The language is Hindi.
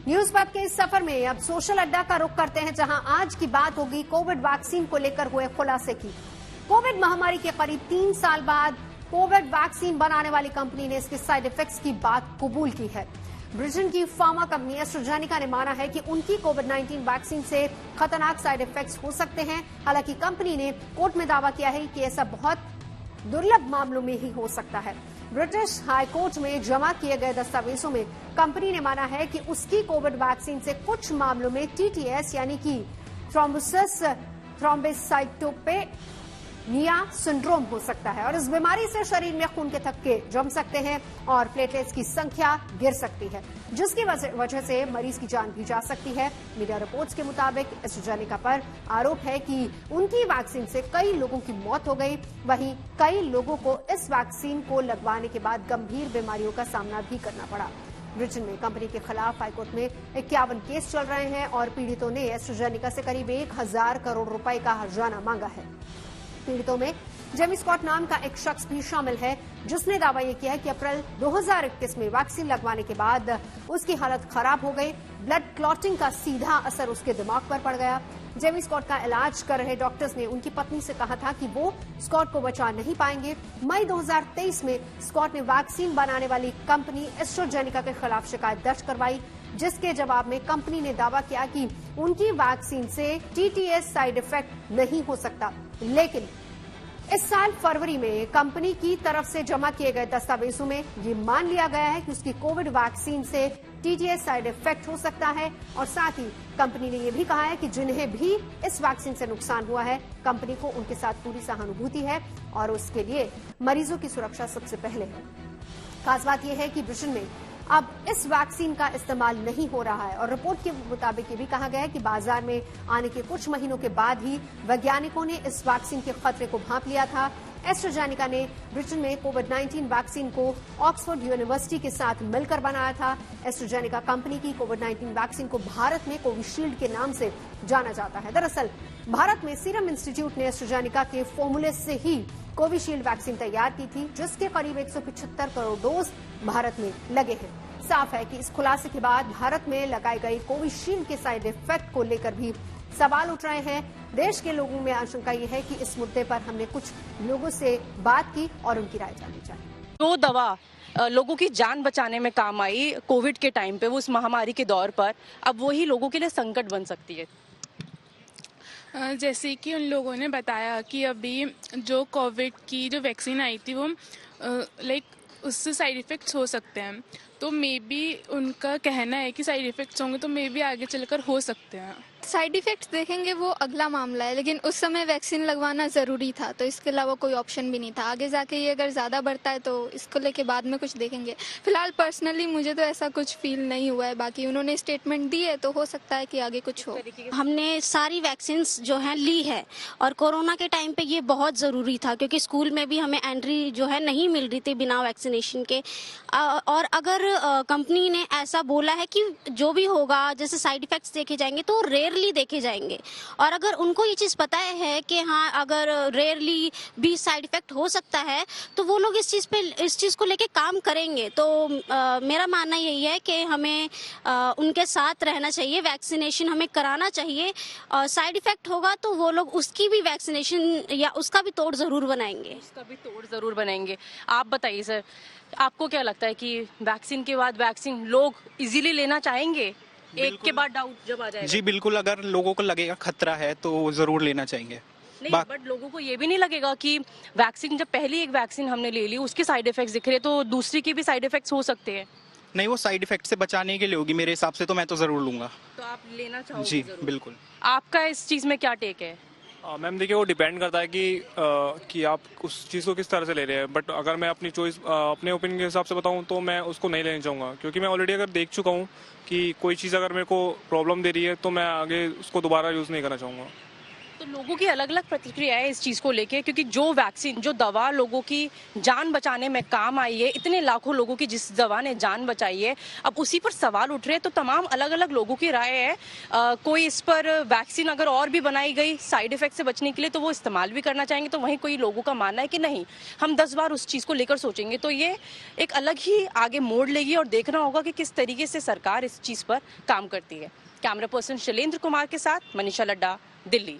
न्यूज वेब के इस सफर में अब सोशल अड्डा का रुख करते हैं, जहां आज की बात होगी कोविड वैक्सीन को लेकर हुए खुलासे की। कोविड महामारी के करीब 3 साल बाद कोविड वैक्सीन बनाने वाली कंपनी ने इसके साइड इफेक्ट्स की बात कबूल की है। ब्रिटेन की फार्मा कंपनी एस्ट्राजेनेका ने माना है कि उनकी कोविड-19 वैक्सीन से खतरनाक साइड इफेक्ट्स हो सकते हैं। हालांकि कंपनी ने कोर्ट में दावा किया है कि ऐसा बहुत दुर्लभ मामलों में ही हो सकता है। ब्रिटिश हाईकोर्ट में जमा किए गए दस्तावेजों में कंपनी ने माना है कि उसकी कोविड वैक्सीन से कुछ मामलों में टीटीएस यानी कि थ्रोम्बोसिस थ्रोम्बोसाइटोपेनिया सिंड्रोम हो सकता है और इस बीमारी से शरीर में खून के थक्के जम सकते हैं और प्लेटलेट्स की संख्या गिर सकती है, जिसकी वजह से मरीज की जान भी जा सकती है। मीडिया रिपोर्ट्स के मुताबिक एस्ट्राजेनेका पर आरोप है कि उनकी वैक्सीन से कई लोगों की मौत हो गई। वहीं कई लोगों को इस वैक्सीन को लगवाने के बाद गंभीर बीमारियों का सामना भी करना पड़ा। ब्रिटेन में कंपनी के खिलाफ हाईकोर्ट में 51 केस चल रहे हैं और पीड़ितों ने एस्ट्राजेनेका से करीब 1000 करोड़ रुपए का हर्जाना मांगा है। पीड़ितों में जेमी स्कॉट नाम का एक शख्स भी शामिल है, जिसने दावा यह किया है कि अप्रैल 2021 में वैक्सीन लगवाने के बाद उसकी हालत खराब हो गई। ब्लड क्लॉटिंग का सीधा असर उसके दिमाग पर पड़ गया। जेमी स्कॉट का इलाज कर रहे डॉक्टर्स ने उनकी पत्नी से कहा था कि वो स्कॉट को बचा नहीं पाएंगे। मई 2023 में स्कॉट ने वैक्सीन बनाने वाली कंपनी एस्ट्राजेनेका के खिलाफ शिकायत दर्ज करवाई, जिसके जवाब में कंपनी ने दावा किया कि उनकी वैक्सीन से टीटीएस साइड इफेक्ट नहीं हो सकता। लेकिन इस साल फरवरी में कंपनी की तरफ से जमा किए गए दस्तावेजों में ये मान लिया गया है कि उसकी कोविड वैक्सीन से टीटीएस साइड इफेक्ट हो सकता है और साथ ही कंपनी ने यह भी कहा है कि जिन्हें भी इस वैक्सीन से नुकसान हुआ है, कंपनी को उनके साथ पूरी सहानुभूति है और उसके लिए मरीजों की सुरक्षा सबसे पहले है। खास बात यह है कि ब्रिटेन में अब इस वैक्सीन का इस्तेमाल नहीं हो रहा है और रिपोर्ट के मुताबिक ये भी कहा गया है कि बाजार में आने के कुछ महीनों के बाद ही वैज्ञानिकों ने इस वैक्सीन के खतरे को भांप लिया था। एस्ट्राजेनेका ने ब्रिटेन में कोविड-19 वैक्सीन को ऑक्सफोर्ड यूनिवर्सिटी के साथ मिलकर बनाया था। एस्ट्राजेनेका कंपनी की कोविड-19 वैक्सीन को भारत में कोविशील्ड के नाम से जाना जाता है। दरअसल भारत में सीरम इंस्टीट्यूट ने एस्ट्राजेनेका के फॉर्मूले से ही कोविशील्ड वैक्सीन तैयार की थी, जिसके करीब 175 करोड़ डोज भारत में लगे हैं। साफ है कि इस खुलासे के बाद भारत में लगाई गई कोविशील्ड के साइड इफेक्ट को लेकर भी सवाल उठ रहे हैं। देश के लोगों में आशंका यह है कि इस मुद्दे पर हमने कुछ लोगों से बात की और उनकी राय जाननी चाहिए। जो दवा लोगों की जान बचाने में काम आई कोविड के टाइम पे, वो उस महामारी के दौर पर, अब वही लोगों के लिए संकट बन सकती है। जैसे कि उन लोगों ने बताया कि अभी जो कोविड की जो वैक्सीन आई थी वो उससे साइड इफ़ेक्ट्स हो सकते हैं, तो मे बी उनका कहना है कि साइड इफ़ेक्ट्स होंगे तो मे बी आगे चलकर हो सकते हैं। साइड इफ़ेक्ट्स देखेंगे वो अगला मामला है, लेकिन उस समय वैक्सीन लगवाना ज़रूरी था, तो इसके अलावा कोई ऑप्शन भी नहीं था। आगे जाके ये अगर ज़्यादा बढ़ता है तो इसको लेके बाद में कुछ देखेंगे। फिलहाल पर्सनली मुझे तो ऐसा कुछ फील नहीं हुआ है, बाकी उन्होंने स्टेटमेंट दी है तो हो सकता है कि आगे कुछ हो। हमने सारी वैक्सीन जो है ली है और कोरोना के टाइम पे ये बहुत ज़रूरी था, क्योंकि स्कूल में भी हमें एंट्री जो है नहीं मिल रही थी बिना वैक्सीनेशन के। और अगर कंपनी ने ऐसा बोला है कि जो भी होगा जैसे साइड इफेक्ट्स देखे जाएंगे तो रेयरली देखे जाएंगे, और अगर उनको ये चीज़ पता है कि हाँ अगर रेयरली भी साइड इफेक्ट हो सकता है तो वो लोग इस चीज़ को लेके काम करेंगे। तो मेरा मानना यही है कि हमें उनके साथ रहना चाहिए, वैक्सीनेशन हमें कराना चाहिए। साइड इफेक्ट होगा तो वो लोग उसकी भी वैक्सीनेशन या उसका भी तोड़ ज़रूर बनाएंगे। आप बताइए सर, आपको क्या लगता है कि वैक्सीन के बाद वैक्सीन लोग इजीली लेना चाहेंगे? एक के बाद डाउट जब आ जाएगा। जी बिल्कुल, अगर लोगों को लगेगा खतरा है तो जरूर लेना चाहेंगे। नहीं, बट लोगों को ये भी नहीं लगेगा कि वैक्सीन, जब पहली एक वैक्सीन हमने ले ली उसके साइड इफेक्ट्स दिख रहे तो दूसरी के भी साइड इफेक्ट्स हो सकते हैं। नहीं, वो साइड इफेक्ट से बचाने के लिए होगी मेरे हिसाब से, तो मैं तो जरूर लूंगा। तो आप लेना चाहोगे? जी बिल्कुल। आपका इस चीज में क्या टेक है? मैम देखिए, वो डिपेंड करता है कि आप उस चीज़ को किस तरह से ले रहे हैं। बट अगर मैं अपनी चॉइस अपने ओपिनियन के हिसाब से बताऊं तो मैं उसको नहीं लेना चाहूँगा, क्योंकि मैं ऑलरेडी अगर देख चुका हूं कि कोई चीज़ अगर मेरे को प्रॉब्लम दे रही है तो मैं आगे उसको दोबारा यूज़ नहीं करना चाहूँगा। तो लोगों की अलग अलग प्रतिक्रिया है इस चीज को लेके, क्योंकि जो वैक्सीन, जो दवा लोगों की जान बचाने में काम आई है, इतने लाखों लोगों की जिस दवा ने जान बचाई है, अब उसी पर सवाल उठ रहे हैं। तो तमाम अलग अलग लोगों की राय है। कोई इस पर वैक्सीन अगर और भी बनाई गई साइड इफेक्ट से बचने के लिए तो वो इस्तेमाल भी करना चाहेंगे, तो वहीं कोई लोगों का मानना है कि नहीं, हम 10 बार उस चीज को लेकर सोचेंगे। तो ये एक अलग ही आगे मोड़ लेगी और देखना होगा कि किस तरीके से सरकार इस चीज पर काम करती है। कैमरा पर्सन शैलेंद्र कुमार के साथ मनीषा लड्डा, दिल्ली।